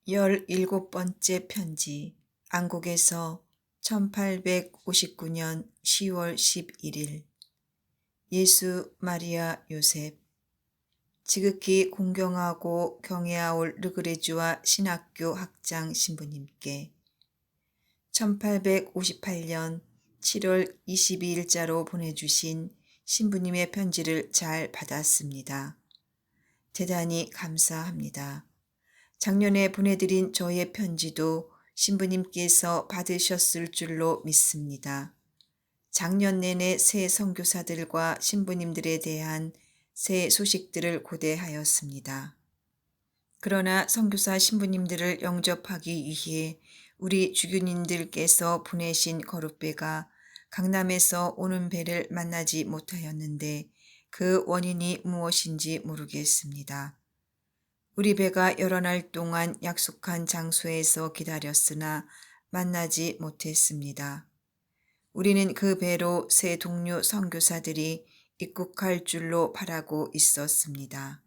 17번째 편지. 안국에서 1859년 10월 11일. 예수, 마리아, 요셉. 지극히 공경하고 경외하올 르그레주와 신학교 학장 신부님께 1858년 7월 22일자로 보내주신 신부님의 편지를 잘 받았습니다. 대단히 감사합니다. 작년에 보내드린 저의 편지도 신부님께서 받으셨을 줄로 믿습니다. 작년 내내 새 선교사들과 신부님들에 대한 새 소식들을 고대하였습니다. 그러나 선교사 신부님들을 영접하기 위해 우리 주교님들께서 보내신 거룩배가 강남에서 오는 배를 만나지 못하였는데 그 원인이 무엇인지 모르겠습니다. 우리 배가 여러 날 동안 약속한 장소에서 기다렸으나 만나지 못했습니다. 우리는 그 배로 새 동료 선교사들이 입국할 줄로 바라고 있었습니다.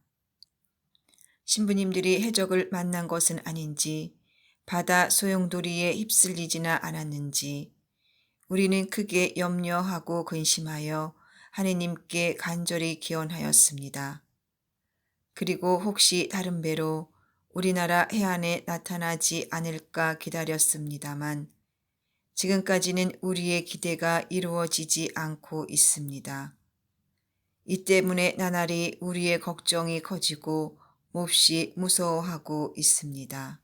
신부님들이 해적을 만난 것은 아닌지 바다 소용돌이에 휩쓸리지나 않았는지 우리는 크게 염려하고 근심하여 하느님께 간절히 기원하였습니다. 그리고 혹시 다른 배로 우리나라 해안에 나타나지 않을까 기다렸습니다만 지금까지는 우리의 기대가 이루어지지 않고 있습니다. 이 때문에 나날이 우리의 걱정이 커지고 몹시 무서워하고 있습니다.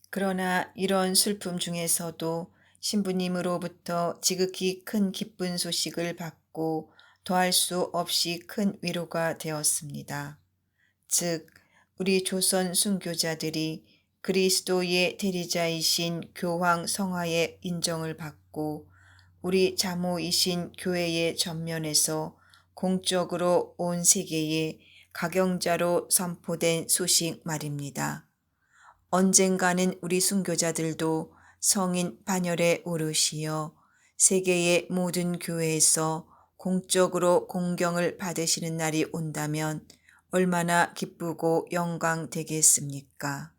그러나 이런 슬픔 중에서도 신부님으로부터 지극히 큰 기쁜 소식을 받고 더할 수 없이 큰 위로가 되었습니다. 즉, 우리 조선 순교자들이 그리스도의 대리자이신 교황 성화의 인정을 받고 우리 자모이신 교회의 전면에서 공적으로 온 세계에 각영자로 선포된 소식 말입니다. 언젠가는 우리 순교자들도 성인 반열에 오르시어 세계의 모든 교회에서 공적으로 공경을 받으시는 날이 온다면 얼마나 기쁘고 영광되겠습니까?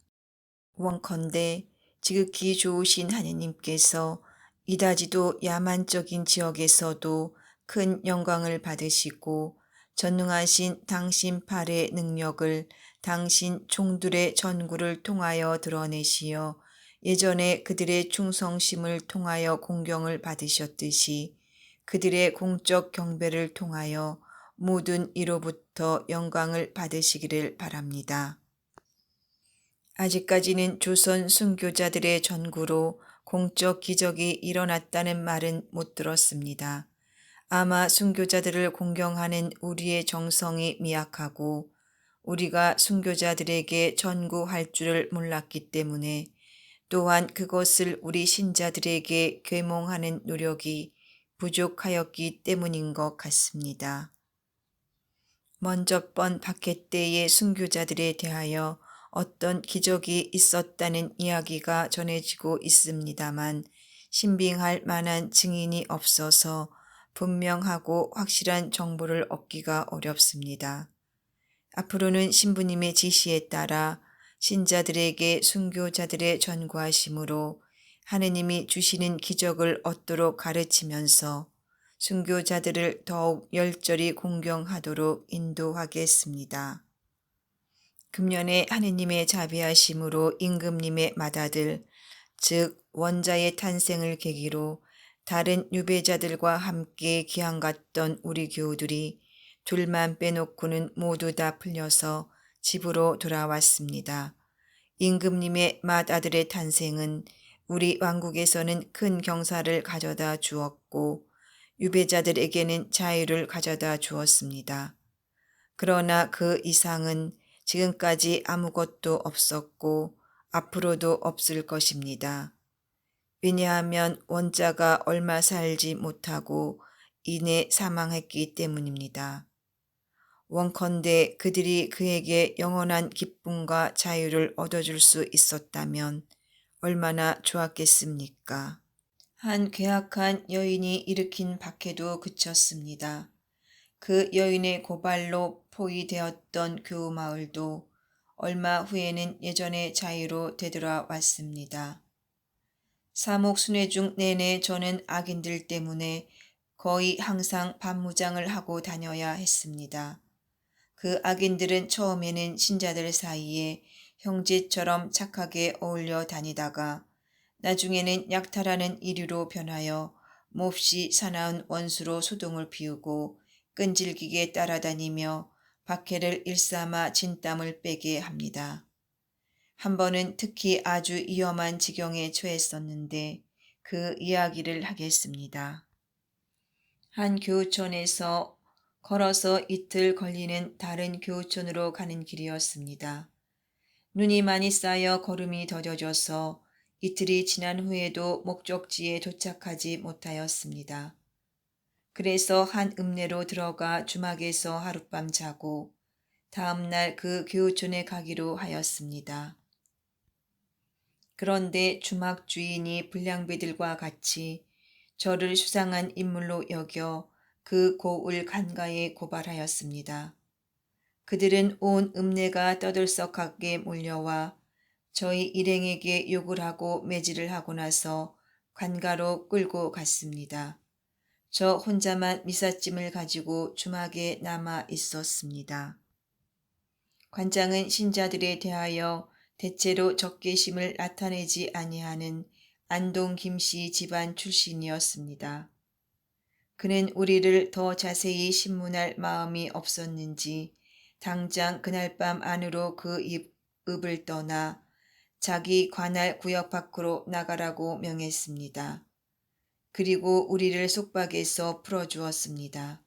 원컨대 지극히 좋으신 하느님께서 이다지도 야만적인 지역에서도 큰 영광을 받으시고 전능하신 당신 팔의 능력을 당신 종들의 전구를 통하여 드러내시어 예전에 그들의 충성심을 통하여 공경을 받으셨듯이 그들의 공적 경배를 통하여 모든 이로부터 영광을 받으시기를 바랍니다. 아직까지는 조선 순교자들의 전구로 공적 기적이 일어났다는 말은 못 들었습니다. 아마 순교자들을 공경하는 우리의 정성이 미약하고 우리가 순교자들에게 전구할 줄을 몰랐기 때문에 또한 그것을 우리 신자들에게 계몽하는 노력이 부족하였기 때문인 것 같습니다. 먼저 번 박해 때의 순교자들에 대하여 어떤 기적이 있었다는 이야기가 전해지고 있습니다만 신빙할 만한 증인이 없어서 분명하고 확실한 정보를 얻기가 어렵습니다. 앞으로는 신부님의 지시에 따라 신자들에게 순교자들의 전구하심으로 하느님이 주시는 기적을 얻도록 가르치면서 순교자들을 더욱 열절히 공경하도록 인도하겠습니다. 금년에 하느님의 자비하심으로 임금님의 맏아들, 즉 원자의 탄생을 계기로 다른 유배자들과 함께 귀양 갔던 우리 교우들이 둘만 빼놓고는 모두 다 풀려서 집으로 돌아왔습니다. 임금님의 맏아들의 탄생은 우리 왕국에서는 큰 경사를 가져다 주었고 유배자들에게는 자유를 가져다 주었습니다. 그러나 그 이상은 지금까지 아무것도 없었고 앞으로도 없을 것입니다. 왜냐하면 원자가 얼마 살지 못하고 이내 사망했기 때문입니다. 원컨대 그들이 그에게 영원한 기쁨과 자유를 얻어줄 수 있었다면 얼마나 좋았겠습니까? 한 괴악한 여인이 일으킨 박해도 그쳤습니다. 그 여인의 고발로 포위되었던 교우 마을도 얼마 후에는 예전의 자유로 되돌아왔습니다. 사목 순회 중 내내 저는 악인들 때문에 거의 항상 반무장을 하고 다녀야 했습니다. 그 악인들은 처음에는 신자들 사이에 형제처럼 착하게 어울려 다니다가 나중에는 약탈하는 이류로 변하여 몹시 사나운 원수로 소동을 피우고 끈질기게 따라다니며 박해를 일삼아 진땀을 빼게 합니다. 한 번은 특히 아주 위험한 지경에 처했었는데 그 이야기를 하겠습니다. 한 교촌에서 걸어서 이틀 걸리는 다른 교촌으로 가는 길이었습니다. 눈이 많이 쌓여 걸음이 더뎌져서 이틀이 지난 후에도 목적지에 도착하지 못하였습니다. 그래서 한 읍내로 들어가 주막에서 하룻밤 자고 다음날 그 교촌에 가기로 하였습니다. 그런데 주막 주인이 불량배들과 같이 저를 수상한 인물로 여겨 그 고을 간가에 고발하였습니다. 그들은 온 읍내가 떠들썩하게 몰려와 저희 일행에게 욕을 하고 매질을 하고 나서 관가로 끌고 갔습니다. 저 혼자만 미삿짐을 가지고 주막에 남아 있었습니다. 관장은 신자들에 대하여 대체로 적개심을 나타내지 아니하는 안동 김씨 집안 출신이었습니다. 그는 우리를 더 자세히 신문할 마음이 없었는지 당장 그날 밤 안으로 그 읍을 떠나 자기 관할 구역 밖으로 나가라고 명했습니다. 그리고 우리를 속박에서 풀어주었습니다.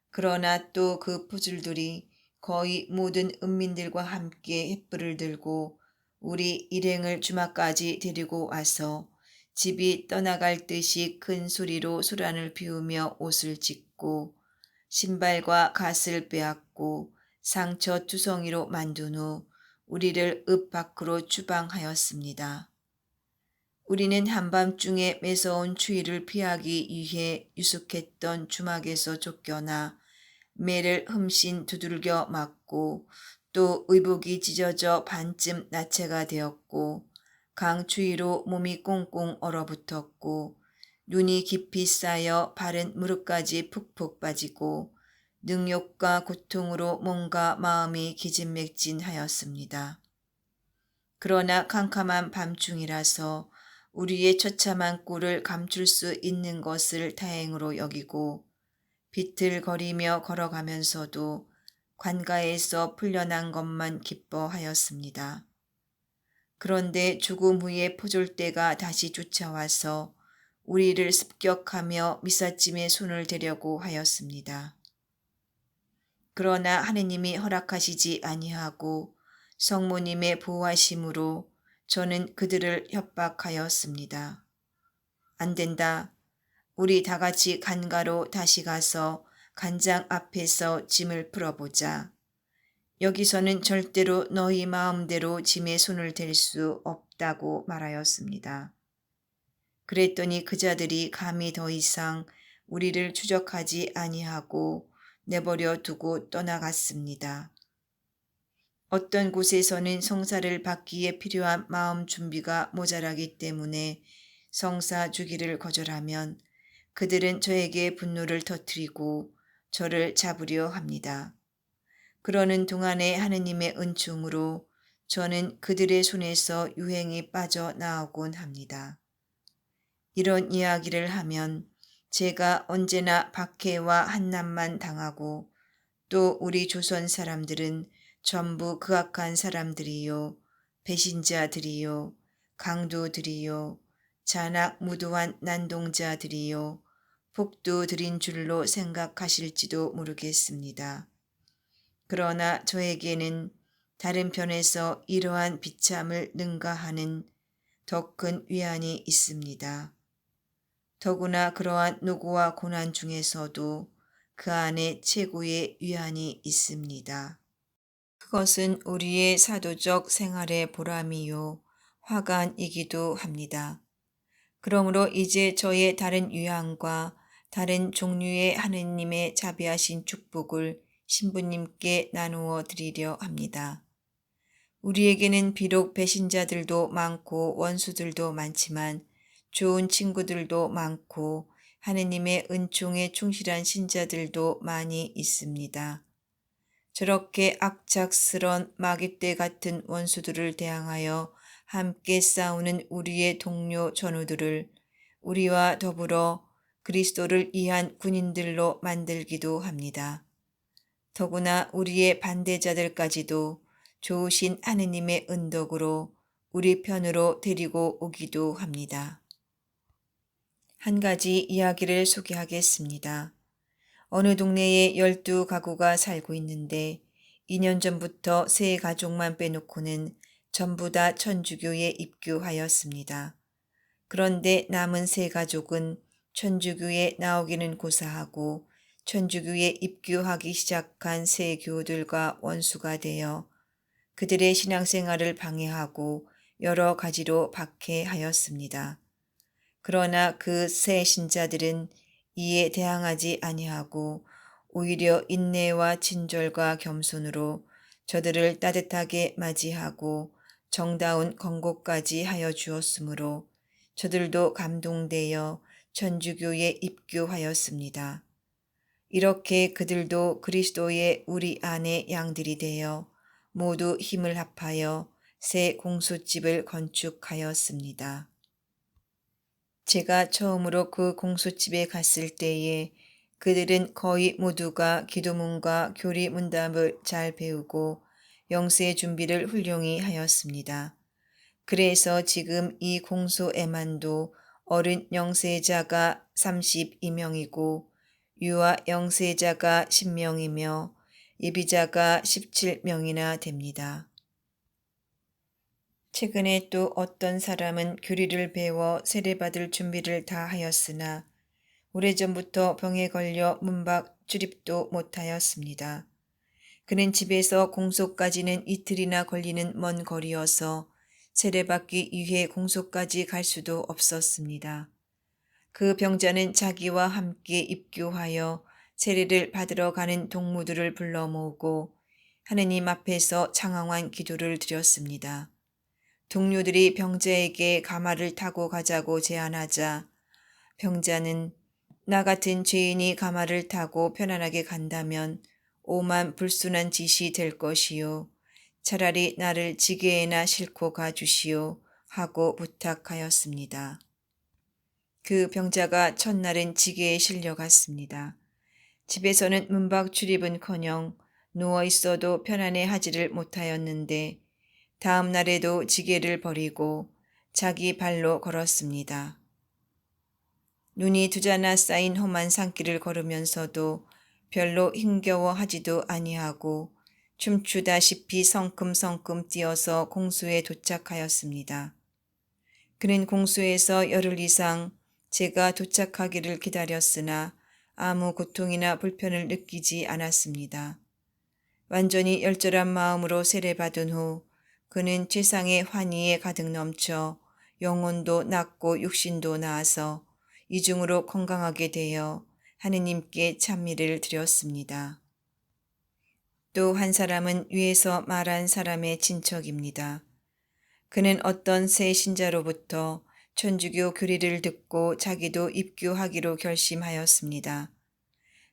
그러나 또 그 포줄들이 거의 모든 읍민들과 함께 횃불을 들고 우리 일행을 주막까지 데리고 와서 집이 떠나갈 듯이 큰 소리로 소란을 피우며 옷을 찢고 신발과 갓을 빼앗고 상처 투성이로 만든 후 우리를 읍 밖으로 추방하였습니다. 우리는 한밤중에 매서운 추위를 피하기 위해 유숙했던 주막에서 쫓겨나 매를 흠씬 두들겨 맞고 또 의복이 찢어져 반쯤 나체가 되었고 강추위로 몸이 꽁꽁 얼어붙었고 눈이 깊이 쌓여 발은 무릎까지 푹푹 빠지고 능욕과 고통으로 몸과 마음이 기진맥진하였습니다. 그러나 캄캄한 밤중이라서 우리의 처참한 꼴을 감출 수 있는 것을 다행으로 여기고 비틀거리며 걸어가면서도 관가에서 풀려난 것만 기뻐하였습니다. 그런데 죽음 후에 포졸대가 다시 쫓아와서 우리를 습격하며 미삿짐에 손을 대려고 하였습니다. 그러나 하느님이 허락하시지 아니하고 성모님의 보호하심으로 저는 그들을 협박하였습니다. 안 된다. 우리 다 같이 간가로 다시 가서 간장 앞에서 짐을 풀어보자. 여기서는 절대로 너희 마음대로 짐에 손을 댈 수 없다고 말하였습니다. 그랬더니 그자들이 감히 더 이상 우리를 추적하지 아니하고 내버려 두고 떠나갔습니다. 어떤 곳에서는 성사를 받기에 필요한 마음 준비가 모자라기 때문에 성사 주기를 거절하면 그들은 저에게 분노를 터뜨리고 저를 잡으려 합니다. 그러는 동안에 하느님의 은총으로 저는 그들의 손에서 유행이 빠져나오곤 합니다. 이런 이야기를 하면 제가 언제나 박해와 한난만 당하고 또 우리 조선 사람들은 전부 극악한 사람들이요, 배신자들이요, 강도들이요, 잔악무도한 난동자들이요, 복도들인 줄로 생각하실지도 모르겠습니다. 그러나 저에게는 다른 편에서 이러한 비참을 능가하는 더 큰 위안이 있습니다. 더구나 그러한 노고와 고난 중에서도 그 안에 최고의 위안이 있습니다. 그것은 우리의 사도적 생활의 보람이요, 화관이기도 합니다. 그러므로 이제 저의 다른 유형과 다른 종류의 하느님의 자비하신 축복을 신부님께 나누어 드리려 합니다. 우리에게는 비록 배신자들도 많고 원수들도 많지만 좋은 친구들도 많고 하느님의 은총에 충실한 신자들도 많이 있습니다. 저렇게 악착스런 마귀떼 같은 원수들을 대항하여 함께 싸우는 우리의 동료 전우들을 우리와 더불어 그리스도를 위한 군인들로 만들기도 합니다. 더구나 우리의 반대자들까지도 좋으신 하느님의 은덕으로 우리 편으로 데리고 오기도 합니다. 한 가지 이야기를 소개하겠습니다. 어느 동네에 12가구가 살고 있는데 2년 전부터 세 가족만 빼놓고는 전부 다 천주교에 입교하였습니다. 그런데 남은 세 가족은 천주교에 나오기는 고사하고 천주교에 입교하기 시작한 새 교우들과 원수가 되어 그들의 신앙생활을 방해하고 여러 가지로 박해하였습니다. 그러나 그 새 신자들은 이에 대항하지 아니하고 오히려 인내와 친절과 겸손으로 저들을 따뜻하게 맞이하고 정다운 권고까지 하여 주었으므로 저들도 감동되어 천주교에 입교하였습니다. 이렇게 그들도 그리스도의 우리 안의 양들이 되어 모두 힘을 합하여 새 공소집을 건축하였습니다. 제가 처음으로 그 공소집에 갔을 때에 그들은 거의 모두가 기도문과 교리 문답을 잘 배우고 영세 준비를 훌륭히 하였습니다. 그래서 지금 이 공소에만도 어른 영세자가 32명이고 유아 영세자가 10명이며 예비자가 17명이나 됩니다. 최근에 또 어떤 사람은 교리를 배워 세례받을 준비를 다 하였으나 오래전부터 병에 걸려 문밖 출입도 못하였습니다. 그는 집에서 공소까지는 이틀이나 걸리는 먼 거리여서 세례받기 위해 공소까지 갈 수도 없었습니다. 그 병자는 자기와 함께 입교하여 세례를 받으러 가는 동무들을 불러 모으고 하느님 앞에서 장황한 기도를 드렸습니다. 동료들이 병자에게 가마를 타고 가자고 제안하자 병자는 나 같은 죄인이 가마를 타고 편안하게 간다면 오만 불순한 짓이 될 것이요. 차라리 나를 지게에나 싣고 가주시오 하고 부탁하였습니다. 그 병자가 첫날은 지게에 실려갔습니다. 집에서는 문밖 출입은커녕 누워 있어도 편안해 하지를 못하였는데 다음 날에도 지게를 버리고 자기 발로 걸었습니다. 눈이 두자나 쌓인 험한 산길을 걸으면서도 별로 힘겨워하지도 아니하고 춤추다시피 성큼성큼 뛰어서 공수에 도착하였습니다. 그는 공수에서 열흘 이상 제가 도착하기를 기다렸으나 아무 고통이나 불편을 느끼지 않았습니다. 완전히 열절한 마음으로 세례받은 후 그는 최상의 환희에 가득 넘쳐 영혼도 낫고 육신도 나아서 이중으로 건강하게 되어 하느님께 찬미를 드렸습니다. 또 한 사람은 위에서 말한 사람의 친척입니다. 그는 어떤 새 신자로부터 천주교 교리를 듣고 자기도 입교하기로 결심하였습니다.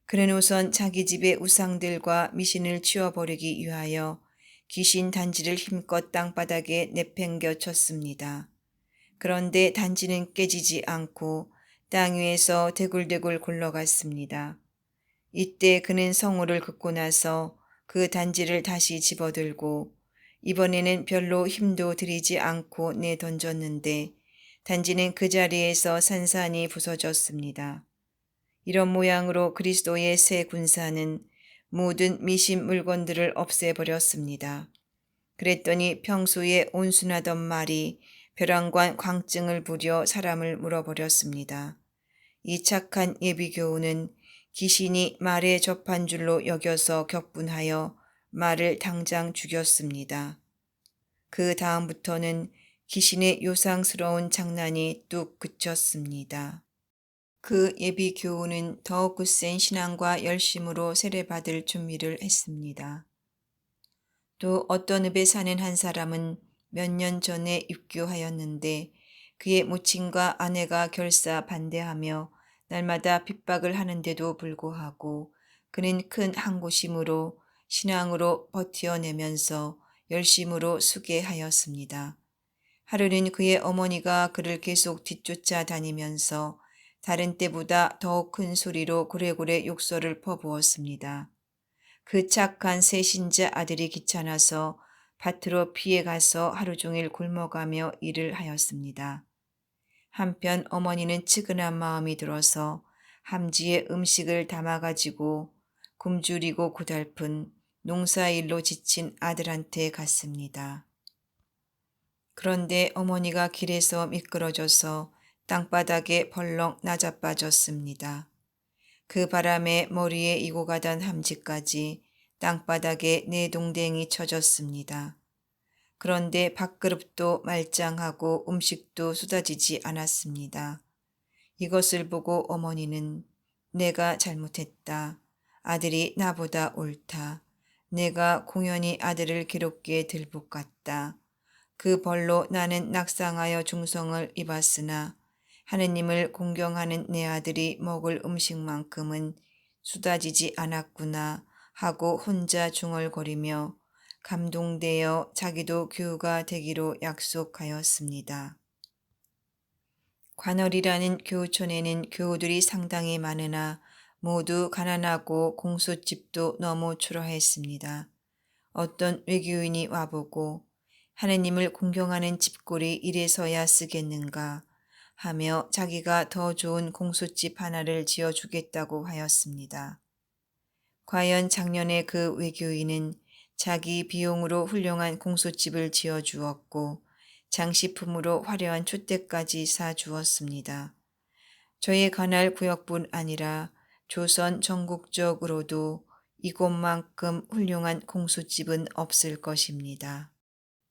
그는 우선 자기 집의 우상들과 미신을 치워버리기 위하여 귀신 단지를 힘껏 땅바닥에 내팽겨 쳤습니다. 그런데 단지는 깨지지 않고 땅 위에서 대굴대굴 굴러갔습니다. 이때 그는 성호를 긋고 나서 그 단지를 다시 집어들고 이번에는 별로 힘도 들이지 않고 내던졌는데 단지는 그 자리에서 산산이 부서졌습니다. 이런 모양으로 그리스도의 새 군사는 모든 미신 물건들을 없애버렸습니다. 그랬더니 평소에 온순하던 말이 벼랑간 광증을 부려 사람을 물어버렸습니다. 이 착한 예비교우는 귀신이 말에 접한 줄로 여겨서 격분하여 말을 당장 죽였습니다. 그 다음부터는 귀신의 요상스러운 장난이 뚝 그쳤습니다. 그 예비교우는 더욱 굳센 신앙과 열심으로 세례받을 준비를 했습니다. 또 어떤 읍에 사는 한 사람은 몇 년 전에 입교하였는데 그의 모친과 아내가 결사 반대하며 날마다 핍박을 하는데도 불구하고 그는 큰 항구심으로 신앙으로 버티어내면서 열심으로 수계하였습니다. 하루는 그의 어머니가 그를 계속 뒤쫓아 다니면서 다른 때보다 더욱 큰 소리로 고래고래 욕설을 퍼부었습니다. 그 착한 세신자 아들이 귀찮아서 밭으로 피해가서 하루 종일 굶어가며 일을 하였습니다. 한편 어머니는 측은한 마음이 들어서 함지에 음식을 담아가지고 굶주리고 고달픈 농사일로 지친 아들한테 갔습니다. 그런데 어머니가 길에서 미끄러져서 땅바닥에 벌렁 낮아빠졌습니다. 그 바람에 머리에 이고 가던 함지까지 땅바닥에 내동댕이 쳐졌습니다. 그런데 밥그릇도 말짱하고 음식도 쏟아지지 않았습니다. 이것을 보고 어머니는 내가 잘못했다. 아들이 나보다 옳다. 내가 공연히 아들을 기롭게 들볶았다. 그 벌로 나는 낙상하여 중성을 입었으나 하느님을 공경하는 내 아들이 먹을 음식만큼은 쏟아지지 않았구나 하고 혼자 중얼거리며 감동되어 자기도 교우가 되기로 약속하였습니다. 관월이라는 교우촌에는 교우들이 상당히 많으나 모두 가난하고 공소집도 너무 초라했습니다. 어떤 외교인이 와보고 하느님을 공경하는 집골이 이래서야 쓰겠는가 하며 자기가 더 좋은 공소집 하나를 지어주겠다고 하였습니다. 과연 작년에 그 외교인은 자기 비용으로 훌륭한 공소집을 지어주었고 장식품으로 화려한 촛대까지 사주었습니다. 저의 관할 구역뿐 아니라 조선 전국적으로도 이곳만큼 훌륭한 공소집은 없을 것입니다.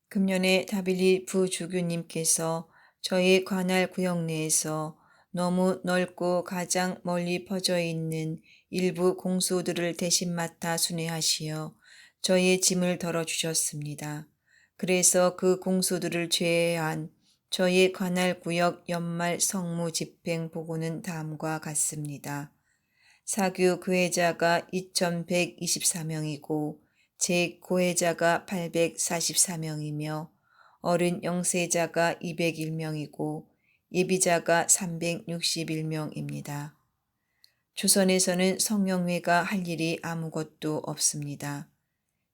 금년에 다빌리 부주교님께서 저희 관할 구역 내에서 너무 넓고 가장 멀리 퍼져 있는 일부 공소들을 대신 맡아 순회하시어 저희의 짐을 덜어주셨습니다. 그래서 그 공소들을 제외한 저희 관할 구역 연말 성무 집행 보고는 다음과 같습니다. 사교 교회자가 2124명이고 제 고혜자가 844명이며 어른 영세자가 201명이고 예비자가 361명입니다. 조선에서는 성령회가 할 일이 아무것도 없습니다.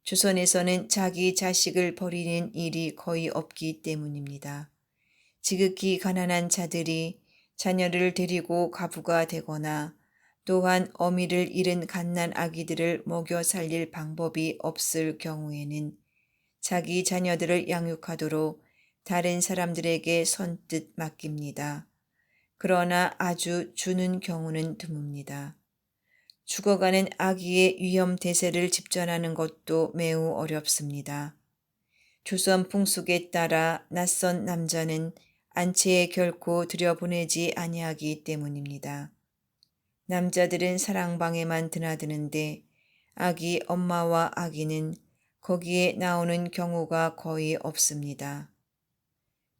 조선에서는 자기 자식을 버리는 일이 거의 없기 때문입니다. 지극히 가난한 자들이 자녀를 데리고 과부가 되거나 또한 어미를 잃은 갓난 아기들을 먹여 살릴 방법이 없을 경우에는 자기 자녀들을 양육하도록 다른 사람들에게 선뜻 맡깁니다. 그러나 아주 주는 경우는 드뭅니다. 죽어가는 아기의 위험 대세를 집전하는 것도 매우 어렵습니다. 조선 풍俗에 따라 낯선 남자는 안채에 결코 들여보내지 아니하기 때문입니다. 남자들은 사랑방에만 드나드는데 아기 엄마와 아기는 거기에 나오는 경우가 거의 없습니다.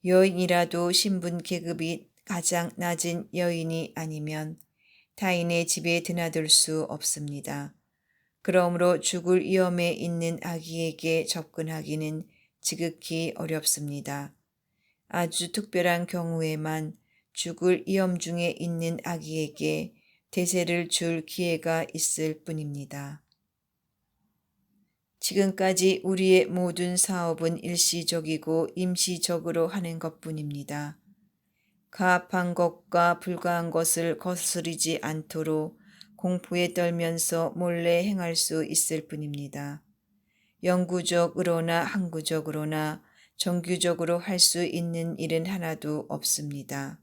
여인이라도 신분 계급이 가장 낮은 여인이 아니면 타인의 집에 드나들 수 없습니다. 그러므로 죽을 위험에 있는 아기에게 접근하기는 지극히 어렵습니다. 아주 특별한 경우에만 죽을 위험 중에 있는 아기에게 대세를 줄 기회가 있을 뿐입니다. 지금까지 우리의 모든 사업은 일시적이고 임시적으로 하는 것뿐입니다. 가합한 것과 불가한 것을 거스르지 않도록 공포에 떨면서 몰래 행할 수 있을 뿐입니다. 영구적으로나 항구적으로나 정규적으로 할 수 있는 일은 하나도 없습니다.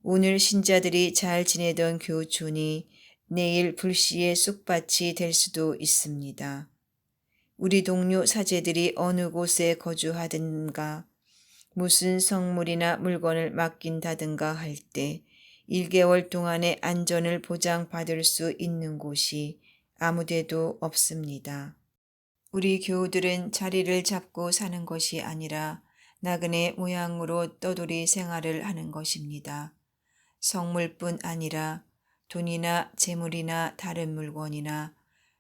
오늘 신자들이 잘 지내던 교촌이 내일 불시의 쑥밭이 될 수도 있습니다. 우리 동료 사제들이 어느 곳에 거주하든가 무슨 성물이나 물건을 맡긴다든가 할 때 1개월 동안의 안전을 보장받을 수 있는 곳이 아무데도 없습니다. 우리 교우들은 자리를 잡고 사는 것이 아니라 나그네 모양으로 떠돌이 생활을 하는 것입니다. 성물뿐 아니라 돈이나 재물이나 다른 물건이나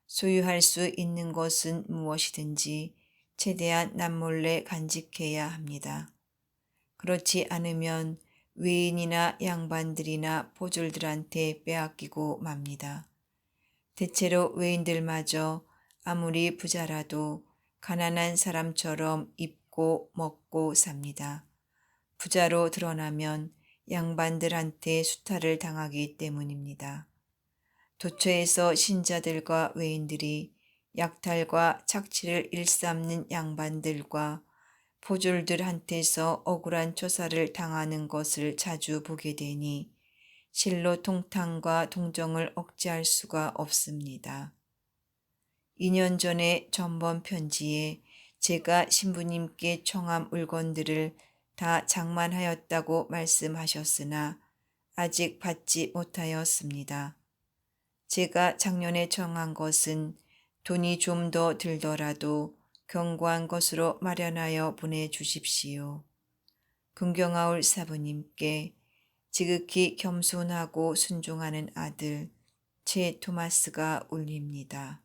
소유할 수 있는 것은 무엇이든지 최대한 남몰래 간직해야 합니다. 그렇지 않으면 외인이나 양반들이나 보졸들한테 빼앗기고 맙니다. 대체로 외인들마저 아무리 부자라도 가난한 사람처럼 입고 먹고 삽니다. 부자로 드러나면 양반들한테 수탈을 당하기 때문입니다. 도처에서 신자들과 외인들이 약탈과 착취를 일삼는 양반들과 보졸들한테서 억울한 처사를 당하는 것을 자주 보게 되니 실로 통탄과 동정을 억제할 수가 없습니다. 2년 전에 전번 편지에 제가 신부님께 청한 물건들을 다 장만하였다고 말씀하셨으나 아직 받지 못하였습니다. 제가 작년에 청한 것은 돈이 좀 더 들더라도 견고한 것으로 마련하여 보내주십시오. 긍경하올 사부님께 지극히 겸손하고 순종하는 아들 최 토마스가 올립니다.